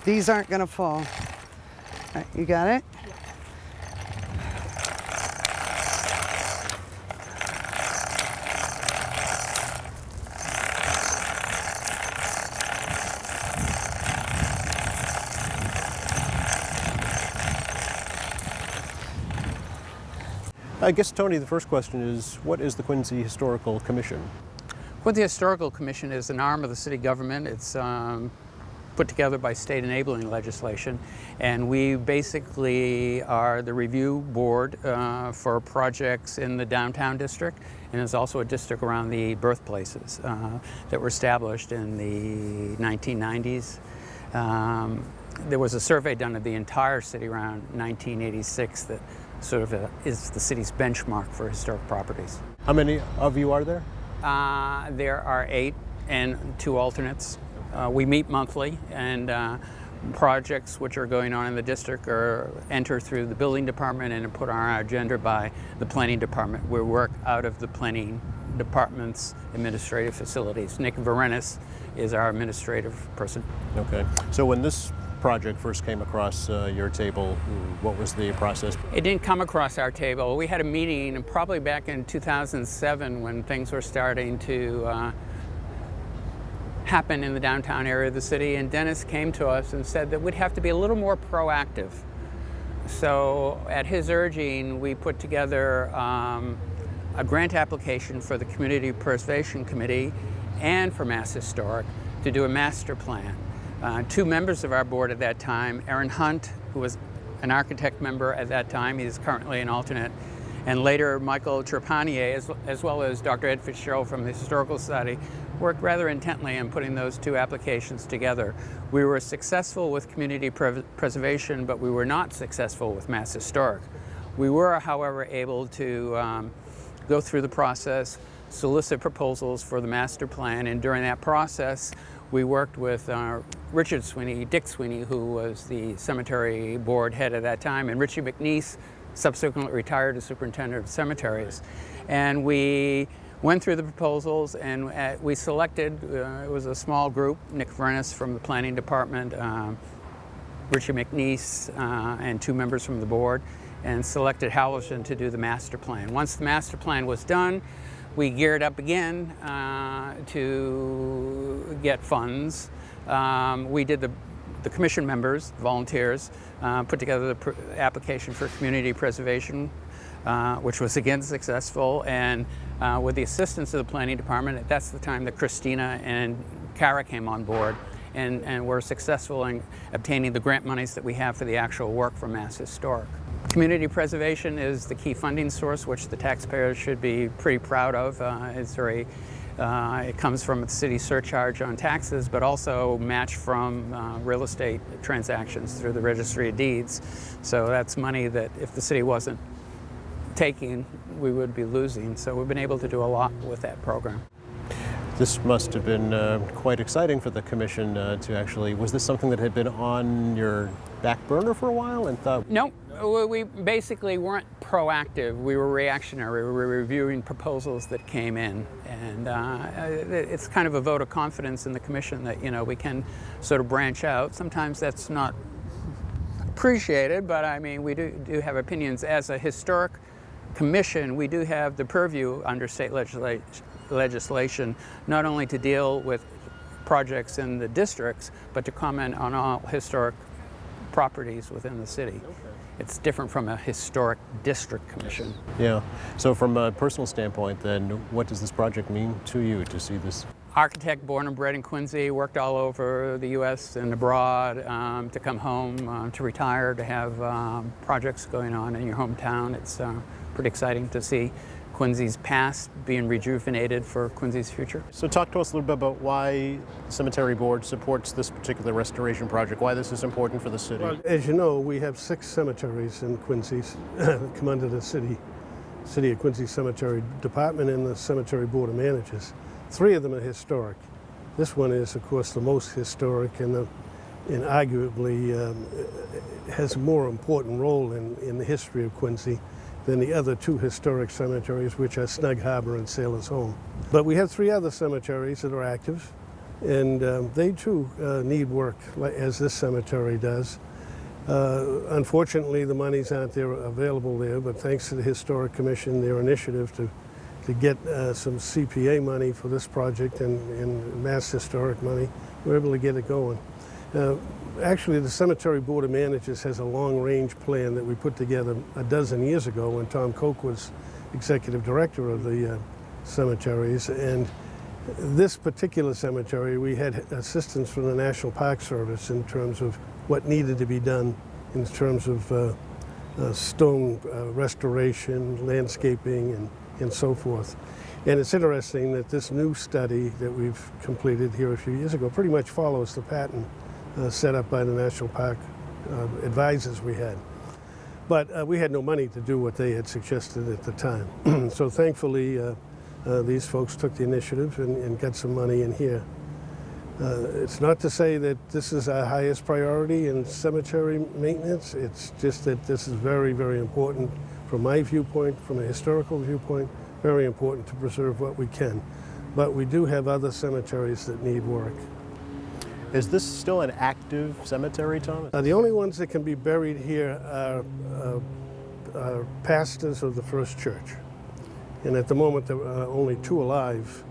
These aren't going to fall. All right, you got it? I guess, Tony, the first question is, what is the Quincy Historical Commission? Quincy Historical Commission is an arm of the city government. It's put together by state enabling legislation, and we basically are the review board for projects in the downtown district, and there's also a district around the birthplaces that were established in the 1990s. There was a survey done of the entire city around 1986 that sort of is the city's benchmark for historic properties. How many of you are there? There are 8 and 2 alternates. We meet monthly, and projects which are going on in the district are entered through the building department and are put on our agenda by the planning department. We work out of the planning department's administrative facilities. Nick Varenis is our administrative person. Okay. So when this project first came across your table, what was the process? It didn't come across our table. We had a meeting probably back in 2007 when things were starting to happen in the downtown area of the city, and Dennis came to us and said that we'd have to be a little more proactive. So at his urging, we put together a grant application for the Community Preservation Committee and for Mass Historic to do a master plan. 2 members of our board at that time, Aaron Hunt, who was an architect member at that time, he is currently an alternate, and later Michael Trepanier, as well as Dr. Ed Fitzgerald from the Historical Society, worked rather intently in putting those 2 applications together. We were successful with community preservation, but we were not successful with Mass Historic. We were, however, able to go through the process, solicit proposals for the master plan, and during that process, we worked with Dick Sweeney, who was the cemetery board head at that time, and Richie McNeese, subsequently retired as superintendent of cemeteries. And we went through the proposals, and we selected, it was a small group, Nick Varenis from the planning department, Richie McNeese, and 2 members from the board, and selected Halverson to do the master plan. Once the master plan was done, we geared up again to get funds. We did the commission members, volunteers, put together the application for community preservation, which was again successful, and with the assistance of the planning department, that's the time that Christina and Kara came on board, and were successful in obtaining the grant monies that we have for the actual work for Mass Historic. Community preservation is the key funding source, which the taxpayers should be pretty proud of. It comes from the city surcharge on taxes, but also matched from real estate transactions through the Registry of Deeds. So that's money that if the city wasn't taking, we would be losing. So we've been able to do a lot with that program. This must have been quite exciting for the commission to actually, was this something that had been on your back burner for a while and thought? Nope. We basically weren't proactive. We were reactionary. We were reviewing proposals that came in, and it's kind of a vote of confidence in the commission that, you know, we can sort of branch out. Sometimes that's not appreciated, but I mean, we do have opinions. As a historic commission, we do have the purview under state legislation, not only to deal with projects in the districts, but to comment on all historic properties within the city. Okay. It's different from a historic district commission. Yeah. So from a personal standpoint, then, what does this project mean to you to see this? Architect born and bred in Quincy, worked all over the U.S. and abroad, to come home, to retire, to have projects going on in your hometown. It's pretty exciting to see Quincy's past being rejuvenated for Quincy's future. So talk to us a little bit about why the Cemetery Board supports this particular restoration project, why this is important for the city. Well, as you know, we have 6 cemeteries in Quincy, come under the City of Quincy Cemetery Department and the Cemetery Board of Managers. 3 of them are historic. This one is, of course, the most historic and arguably has a more important role in the history of Quincy than the other 2 historic cemeteries, which are Snug Harbor and Sailor's Home. But we have 3 other cemeteries that are active. and they too need work, as this cemetery does. Unfortunately, the monies aren't there available there, but thanks to the Historic Commission, their initiative to get some CPA money for this project and Mass Historic money, we're able to get it going. Actually, the Cemetery Board of Managers has a long-range plan that we put together a dozen years ago when Tom Koch was executive director of the cemeteries. And this particular cemetery, we had assistance from the National Park Service in terms of what needed to be done in terms of stone restoration, landscaping, and so forth. And it's interesting that this new study that we've completed here a few years ago pretty much follows the pattern set up by the National Park advisors we had. But we had no money to do what they had suggested at the time. So thankfully, these folks took the initiative and got some money in here. It's not to say that this is our highest priority in cemetery maintenance. It's just that this is very, very important from my viewpoint, from a historical viewpoint, very important to preserve what we can. But we do have other cemeteries that need work. Is this still an active cemetery, Thomas? The only ones that can be buried here are pastors of the First Church. And at the moment, there are only 2 alive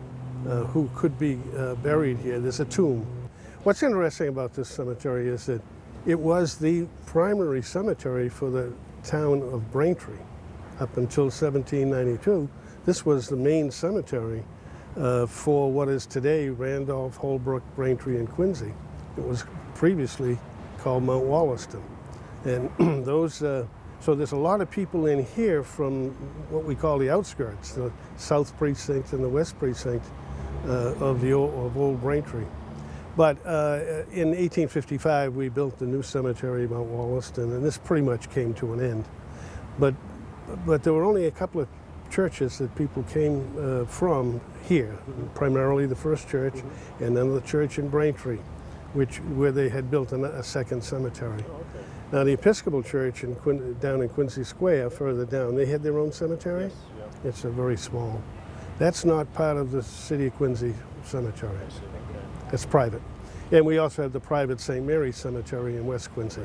who could be buried here. There's a tomb. What's interesting about this cemetery is that it was the primary cemetery for the town of Braintree. Up until 1792, this was the main cemetery for what is today Randolph, Holbrook, Braintree, and Quincy. It was previously called Mount Wollaston. And so there's a lot of people in here from what we call the outskirts, the South Precinct and the West Precinct of Old Braintree. But in 1855, we built the new cemetery, Mount Wollaston, and this pretty much came to an end. But there were only a couple of churches that people came from here, primarily the First Church and then the church in Braintree, where they had built a second cemetery. Now the Episcopal Church down in Quincy Square, further down, they had their own cemetery. Yes, yeah. It's a very small. That's not part of the City of Quincy Cemetery. It's private. And we also have the private St. Mary's Cemetery in West Quincy.